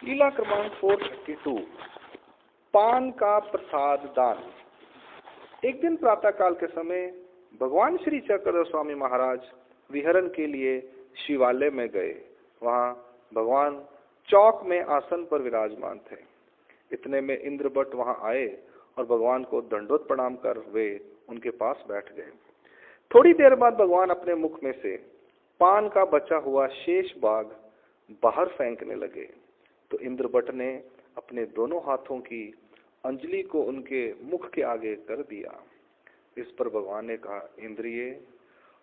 लीला क्रमांक 432 पान का प्रसाद दान। एक दिन प्रातःकाल के समय भगवान श्री चक्रधर स्वामी महाराज विहरण के लिए शिवालय में गए। वहां भगवान चौक में आसन पर विराजमान थे। इतने में इंद्रभट्ट वहां आए और भगवान को दंडवत प्रणाम कर वे उनके पास बैठ गए। थोड़ी देर बाद भगवान अपने मुख में से पान का बचा हुआ शेष भाग बाहर फेंकने लगे तो इंद्रभट्ट ने अपने दोनों हाथों की अंजलि को उनके मुख के आगे कर दिया। इस पर भगवान ने कहा, इंद्रिये,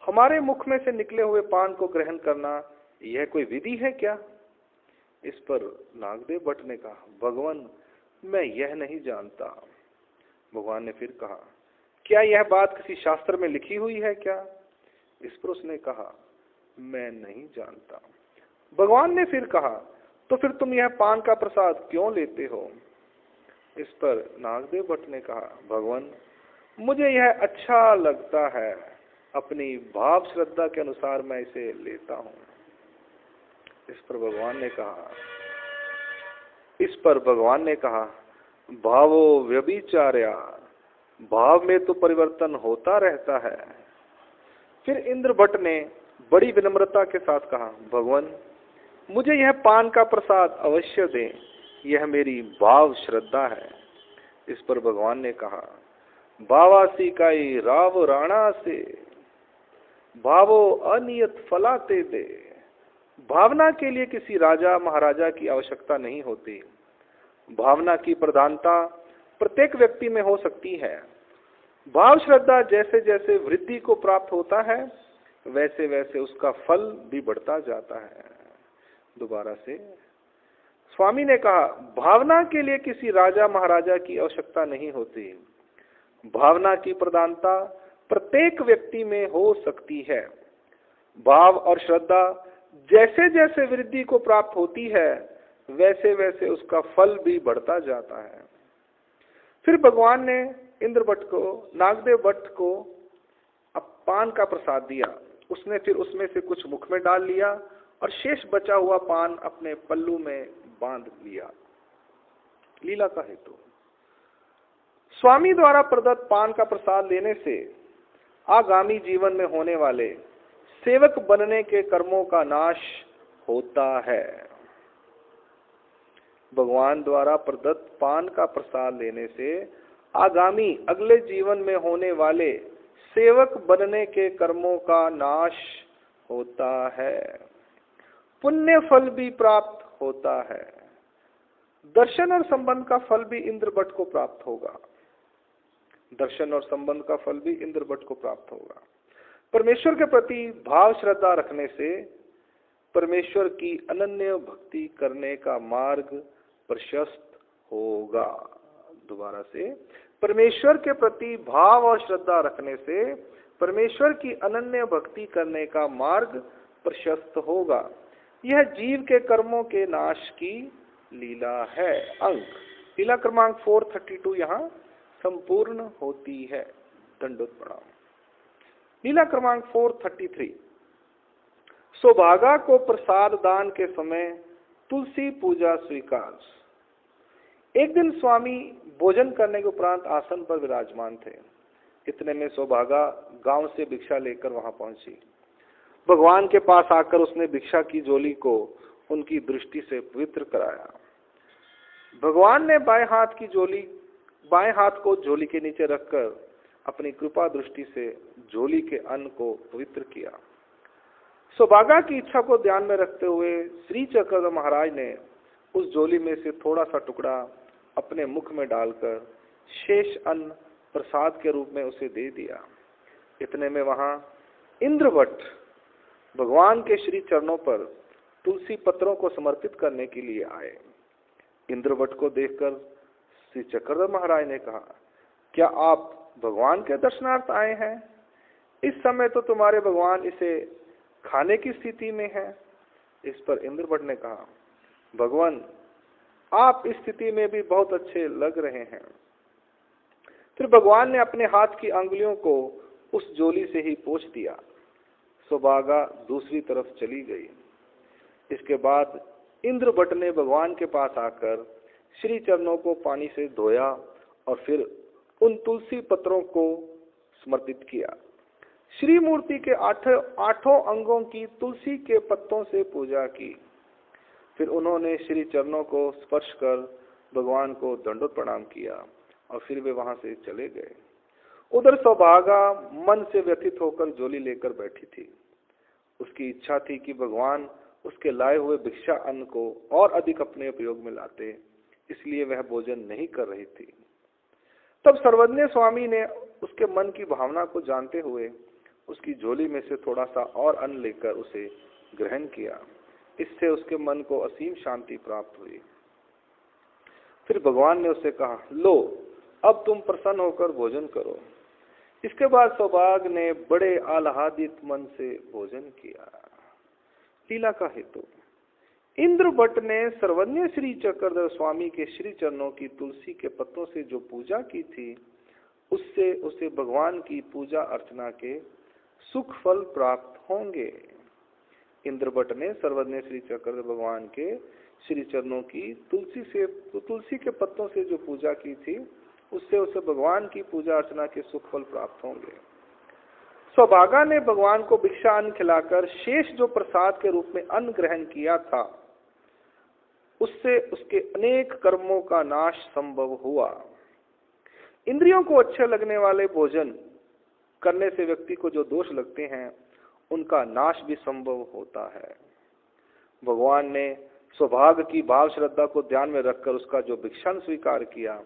हमारे मुख में से निकले हुए पान को ग्रहण करना यह कोई विधि है क्या? इस पर नागदेव भट्ट ने कहा, भगवान, मैं यह नहीं जानता। भगवान ने फिर कहा, क्या यह बात किसी शास्त्र में लिखी हुई है क्या? इस पर उसने कहा, मैं नहीं जानता। भगवान ने फिर कहा, तो फिर तुम यह पान का प्रसाद क्यों लेते हो? इस पर नागदेव भट्ट ने कहा, भगवान, मुझे यह अच्छा लगता है, अपनी भाव श्रद्धा के अनुसार मैं इसे लेता हूं। इस पर भगवान ने कहा, भावो व्यभिचार्या, भाव में तो परिवर्तन होता रहता है। फिर इंद्रभट्ट ने बड़ी विनम्रता के साथ कहा, भगवान, मुझे यह पान का प्रसाद अवश्य दें, यह मेरी भाव श्रद्धा है। इस पर भगवान ने कहा, भावासी काई राव राणा से, भावो अनियत फलाते दे। भावना के लिए किसी राजा महाराजा की आवश्यकता नहीं होती। भावना की प्रधानता प्रत्येक व्यक्ति में हो सकती है। भाव श्रद्धा जैसे जैसे वृद्धि को प्राप्त होता है वैसे वैसे उसका फल भी बढ़ता जाता है। दोबारा से स्वामी ने कहा, भावना के लिए किसी राजा महाराजा की आवश्यकता नहीं होती। भावना की प्रधानता प्रत्येक व्यक्ति में हो सकती है। भाव और श्रद्धा जैसे जैसे वृद्धि को प्राप्त होती है वैसे वैसे उसका फल भी बढ़ता जाता है। फिर भगवान ने इंद्रभट्ट को, नागदेव भट्ट को अब पान का प्रसाद दिया। उसने फिर उसमें से कुछ मुख में डाल लिया और शेष बचा हुआ पान अपने पल्लू में बांध लिया। लीला का हेतु, स्वामी द्वारा प्रदत्त पान का प्रसाद लेने से आगामी जीवन में होने वाले सेवक बनने के कर्मों का नाश होता है। भगवान द्वारा प्रदत्त पान का प्रसाद लेने से आगामी अगले जीवन में होने वाले सेवक बनने के कर्मों का नाश होता है। पुण्य फल भी प्राप्त होता है। दर्शन और संबंध का फल भी इंद्रभट्ट को प्राप्त होगा। दर्शन और संबंध का फल भी इंद्रभट्ट को प्राप्त होगा। परमेश्वर के प्रति भाव श्रद्धा रखने से परमेश्वर की अनन्य भक्ति करने का मार्ग प्रशस्त होगा। दोबारा से, परमेश्वर के प्रति भाव और श्रद्धा रखने से परमेश्वर की अनन्य भक्ति करने का मार्ग प्रशस्त होगा। यह जीव के कर्मों के नाश की लीला है। अंक लीला क्रमांक 432 यहाँ संपूर्ण होती है। दंडोत प्रणाम। लीला क्रमांक 433 सौभागा को प्रसाद दान के समय तुलसी पूजा स्वीकार। एक दिन स्वामी भोजन करने के उपरांत आसन पर विराजमान थे। इतने में सौभागा गांव से भिक्षा लेकर वहां पहुंची। भगवान के पास आकर उसने भिक्षा की झोली को उनकी दृष्टि से पवित्र कराया। भगवान ने बाएं हाथ को झोली के नीचे रखकर अपनी कृपा दृष्टि से झोली के अन्न को पवित्र किया। सौभागा की इच्छा को ध्यान में रखते हुए श्री चक्रधर महाराज ने उस झोली में से थोड़ा सा टुकड़ा अपने मुख में डालकर शेष अन्न प्रसाद के रूप में उसे दे दिया। इतने में वहां इंद्रभट्ट भगवान के श्री चरणों पर तुलसी पत्रों को समर्पित करने के लिए आए। इंद्रभट्ट को देखकर श्री चक्रधर महाराज ने कहा, क्या आप भगवान के दर्शनार्थ आए हैं? इस समय तो तुम्हारे भगवान इसे खाने की स्थिति में है। इस पर इंद्रभट्ट ने कहा, भगवान, आप इस स्थिति में भी बहुत अच्छे लग रहे हैं। फिर भगवान ने अपने हाथ की अंगुलियों को उस झोली से ही पोंछ दिया। सौभागा दूसरी तरफ चली गई। इसके बाद इंद्र भट्ट ने भगवान के पास आकर श्री चरणों को पानी से धोया और फिर उन तुलसी पत्रों को समर्पित किया। श्री मूर्ति के आठों अंगों की तुलसी के पत्तों से पूजा की। फिर उन्होंने श्री चरणों को स्पर्श कर भगवान को दंडोत प्रणाम किया और फिर वे वहां से चले गए। उधर सौभागा मन से व्यथित होकर झोली लेकर बैठी थी। उसकी इच्छा थी कि भगवान उसके लाए हुए भिक्षा अन्न को और अधिक अपने उपयोग में लाते, इसलिए वह भोजन नहीं कर रही थी। तब सर्वज्ञ स्वामी ने उसके मन की भावना को जानते हुए उसकी झोली में से थोड़ा सा और अन्न लेकर उसे ग्रहण किया। इससे उसके मन को असीम शांति प्राप्त हुई। फिर भगवान ने उससे कहा, लो अब तुम प्रसन्न होकर भोजन करो। इसके बाद सौभाग्य ने बड़े आह्लादित मन से भोजन किया। लीला का हेतु। इंद्र भट्ट ने सर्वज्ञ श्री चक्रधर स्वामी के श्री चरणों की तुलसी के पत्तों से जो पूजा की थी, उससे उसे भगवान की पूजा अर्चना के सुख फल प्राप्त होंगे। इंद्र भट्ट ने सर्वज्ञ श्री चक्रधर भगवान के श्री चरणों की तुलसी के पत्तों से जो पूजा की थी, उससे उसे भगवान की पूजा अर्चना के सुख फल प्राप्त होंगे। सौभागा ने भगवान को भिक्षा अन्न खिलाकर शेष जो प्रसाद के रूप में अन्न ग्रहण किया था, उससे उसके अनेक कर्मों का नाश संभव हुआ। इंद्रियों को अच्छे लगने वाले भोजन करने से व्यक्ति को जो दोष लगते हैं, उनका नाश भी संभव होता है। भगवान ने सौभाग्य की भाव श्रद्धा को ध्यान में रखकर उसका जो भिक्षान स्वीकार किया,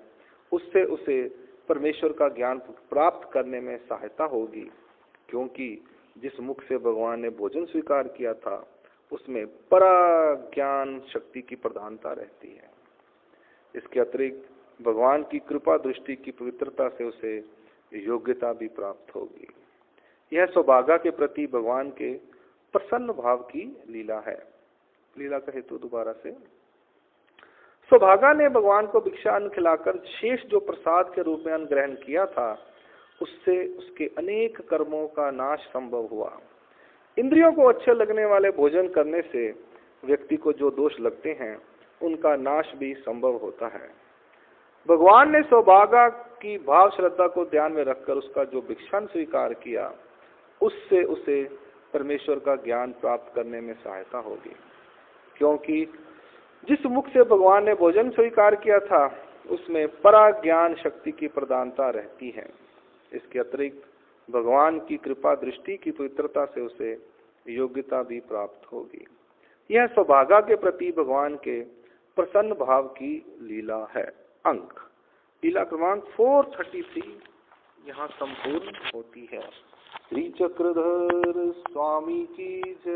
उससे उसे परमेश्वर का ज्ञान प्राप्त करने में सहायता होगी, क्योंकि जिस मुख से भगवान ने भोजन स्वीकार किया था, उसमें पराज्ञान शक्ति की प्रधानता रहती है। इसके अतिरिक्त भगवान की कृपा दृष्टि की पवित्रता से उसे योग्यता भी प्राप्त होगी। यह सौभागा के प्रति भगवान के प्रसन्न भाव की लीला है। लीला का हेतु दोबारा से। सौभागा ने भगवान को भिक्षा अन्न खिलाकर शेष जो प्रसाद के रूप में अन्न ग्रहण किया था, उससे उसके अनेक कर्मों का नाश संभव हुआ। इंद्रियों को अच्छे लगने वाले भोजन करने से व्यक्ति को जो दोष लगते हैं, उनका नाश भी संभव होता है। भगवान ने सौभागा की भाव श्रद्धा को ध्यान में रखकर उसका जो भिक्षान स्वीकार किया, उससे उसे परमेश्वर का ज्ञान प्राप्त करने में सहायता होगी, क्योंकि जिस मुख से भगवान ने भोजन स्वीकार किया था, उसमें पराज्ञान शक्ति की प्रधानता रहती है। इसके अतिरिक्त भगवान की कृपा दृष्टि की पवित्रता से उसे योग्यता भी प्राप्त होगी। यह सौभागा के प्रति भगवान के प्रसन्न भाव की लीला है। अंक लीला क्रमांक 433 यहाँ संपूर्ण होती है। श्री चक्रधर स्वामी की जय।